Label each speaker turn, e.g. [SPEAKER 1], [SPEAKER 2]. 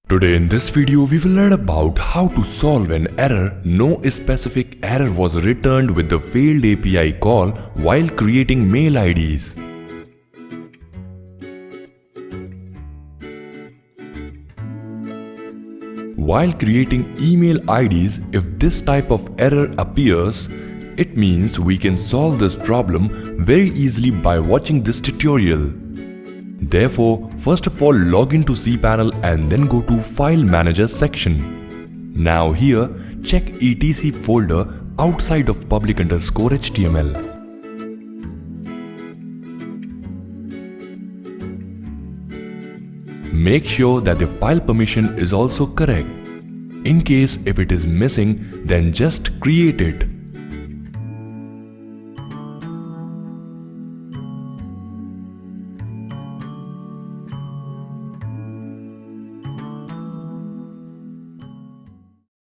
[SPEAKER 1] Today in this video we will learn about how to solve an error. No specific error was returned with the failed API call while creating mail IDs. While creating email IDs, if this type of error appears, it means we can solve this problem very easily by watching this tutorial. Therefore, first of all log into cPanel and then go to File Manager section. Now here, check etc folder outside of public_HTML. Make sure that the file permission is also correct. In case if it is missing, then just create it.